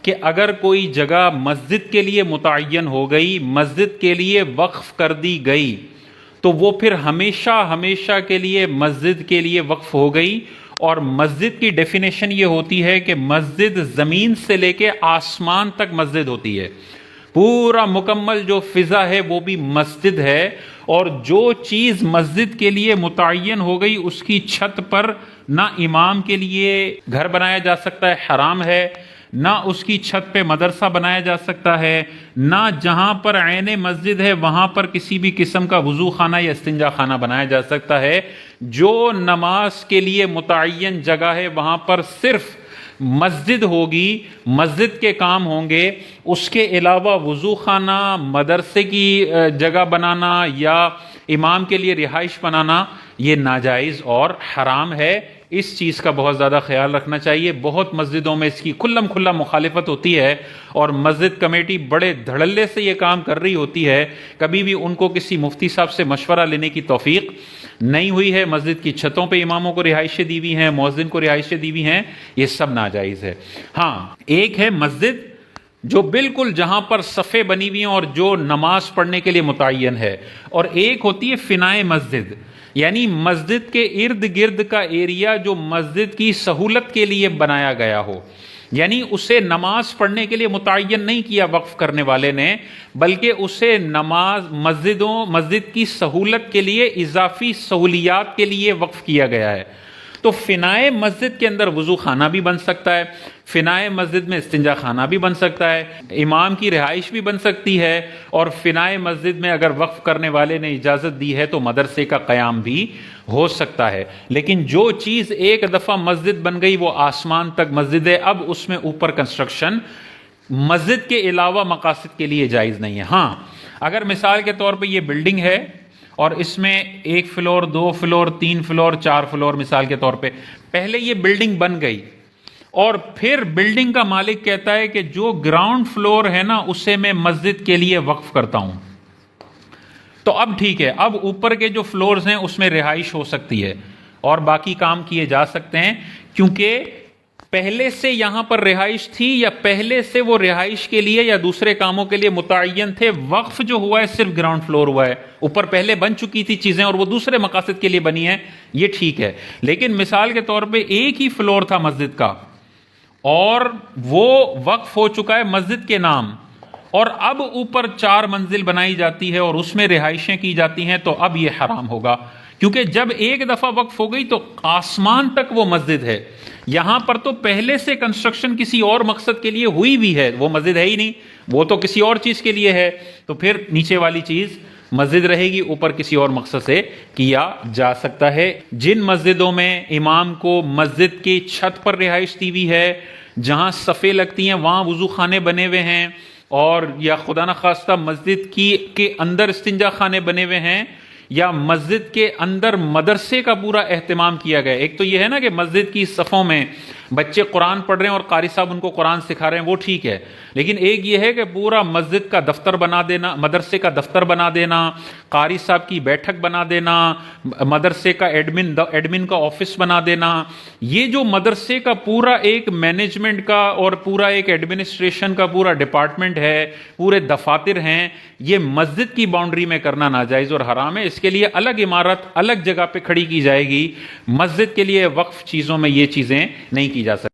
کہ اگر کوئی جگہ مسجد کے لیے متعین ہو گئی، مسجد کے لیے وقف کر دی گئی، تو وہ پھر ہمیشہ ہمیشہ کے لیے مسجد کے لیے وقف ہو گئی۔ اور مسجد کی ڈیفینیشن یہ ہوتی ہے کہ مسجد زمین سے لے کے آسمان تک مسجد ہوتی ہے، پورا مکمل جو فضا ہے وہ بھی مسجد ہے۔ اور جو چیز مسجد کے لیے متعین ہو گئی اس کی چھت پر نہ امام کے لیے گھر بنایا جا سکتا ہے، حرام ہے، نہ اس کی چھت پہ مدرسہ بنایا جا سکتا ہے، نہ جہاں پر عین مسجد ہے وہاں پر کسی بھی قسم کا وضو خانہ یا استنجا خانہ بنایا جا سکتا ہے۔ جو نماز کے لیے متعین جگہ ہے وہاں پر صرف مسجد ہوگی، مسجد کے کام ہوں گے، اس کے علاوہ وضو خانہ، مدرسے کی جگہ بنانا یا امام کے لیے رہائش بنانا یہ ناجائز اور حرام ہے۔ اس چیز کا بہت زیادہ خیال رکھنا چاہیے۔ بہت مسجدوں میں اس کی کھلم کھلا مخالفت ہوتی ہے اور مسجد کمیٹی بڑے دھڑلے سے یہ کام کر رہی ہوتی ہے، کبھی بھی ان کو کسی مفتی صاحب سے مشورہ لینے کی توفیق نہیں ہوئی ہے۔ مسجد کی چھتوں پہ اماموں کو رہائشیں دی ہوئی ہیں، مؤذن کو رہائشیں دی ہوئی ہیں، یہ سب ناجائز ہے۔ ہاں، ایک ہے مسجد جو بالکل جہاں پر صفیں بنی ہوئی ہیں اور جو نماز پڑھنے کے لیے متعین ہے، اور ایک ہوتی ہے فنائے مسجد، یعنی مسجد کے ارد گرد کا ایریا جو مسجد کی سہولت کے لیے بنایا گیا ہو، یعنی اسے نماز پڑھنے کے لیے متعین نہیں کیا وقف کرنے والے نے، بلکہ اسے مسجد کی سہولت کے لیے، اضافی سہولیات کے لیے وقف کیا گیا ہے۔ تو فنائے مسجد کے اندر وضو خانہ بھی بن سکتا ہے، فنائے مسجد میں استنجا خانہ بھی بن سکتا ہے، امام کی رہائش بھی بن سکتی ہے، اور فنائے مسجد میں اگر وقف کرنے والے نے اجازت دی ہے تو مدرسے کا قیام بھی ہو سکتا ہے۔ لیکن جو چیز ایک دفعہ مسجد بن گئی وہ آسمان تک مسجد ہے، اب اس میں اوپر کنسٹرکشن مسجد کے علاوہ مقاصد کے لیے جائز نہیں ہے۔ ہاں، اگر مثال کے طور پہ یہ بلڈنگ ہے اور اس میں 1 فلور، 2 فلور، 3 فلور، 4 فلور مثال کے طور پہ، پہلے یہ بلڈنگ بن گئی اور پھر بلڈنگ کا مالک کہتا ہے کہ جو گراؤنڈ فلور ہے نا اسے میں مسجد کے لیے وقف کرتا ہوں، تو اب ٹھیک ہے، اب اوپر کے جو فلورز ہیں اس میں رہائش ہو سکتی ہے اور باقی کام کیے جا سکتے ہیں، کیونکہ پہلے سے یہاں پر رہائش تھی یا پہلے سے وہ رہائش کے لیے یا دوسرے کاموں کے لیے متعین تھے۔ وقف جو ہوا ہے صرف گراؤنڈ فلور ہوا ہے، اوپر پہلے بن چکی تھی چیزیں اور وہ دوسرے مقاصد کے لیے بنی ہیں، یہ ٹھیک ہے۔ لیکن مثال کے طور پہ ایک ہی فلور تھا مسجد کا اور وہ وقف ہو چکا ہے مسجد کے نام، اور اب اوپر 4 منزل بنائی جاتی ہے اور اس میں رہائشیں کی جاتی ہیں، تو اب یہ حرام ہوگا، کیونکہ جب ایک دفعہ وقف ہو گئی تو آسمان تک وہ مسجد ہے۔ یہاں پر تو پہلے سے کنسٹرکشن کسی اور مقصد کے لیے ہوئی بھی ہے، وہ مسجد ہے ہی نہیں، وہ تو کسی اور چیز کے لیے ہے، تو پھر نیچے والی چیز مسجد رہے گی، اوپر کسی اور مقصد سے کیا جا سکتا ہے۔ جن مسجدوں میں امام کو مسجد کی چھت پر رہائش دی ہوئی ہے، جہاں صفیں لگتی ہیں وہاں وضو خانے بنے ہوئے ہیں، اور یا خدا نخواستہ مسجد کے اندر استنجا خانے بنے ہوئے ہیں، یا مسجد کے اندر مدرسے کا پورا اہتمام کیا گیا۔ ایک تو یہ ہے نا کہ مسجد کی صفوں میں بچے قرآن پڑھ رہے ہیں اور قاری صاحب ان کو قرآن سکھا رہے ہیں، وہ ٹھیک ہے، لیکن ایک یہ ہے کہ پورا مسجد کا دفتر بنا دینا، مدرسے کا دفتر بنا دینا، قاری صاحب کی بیٹھک بنا دینا، مدرسے کا ایڈمن کا آفس بنا دینا، یہ جو مدرسے کا پورا ایک مینجمنٹ کا اور پورا ایک ایڈمنسٹریشن کا پورا ڈپارٹمنٹ ہے، پورے دفاتر ہیں، یہ مسجد کی باؤنڈری میں کرنا ناجائز اور حرام ہے۔ اس کے لیے الگ عمارت الگ جگہ پہ کھڑی کی جائے گی، مسجد کے لیے وقف چیزوں میں یہ چیزیں نہیں کی جا سکتی۔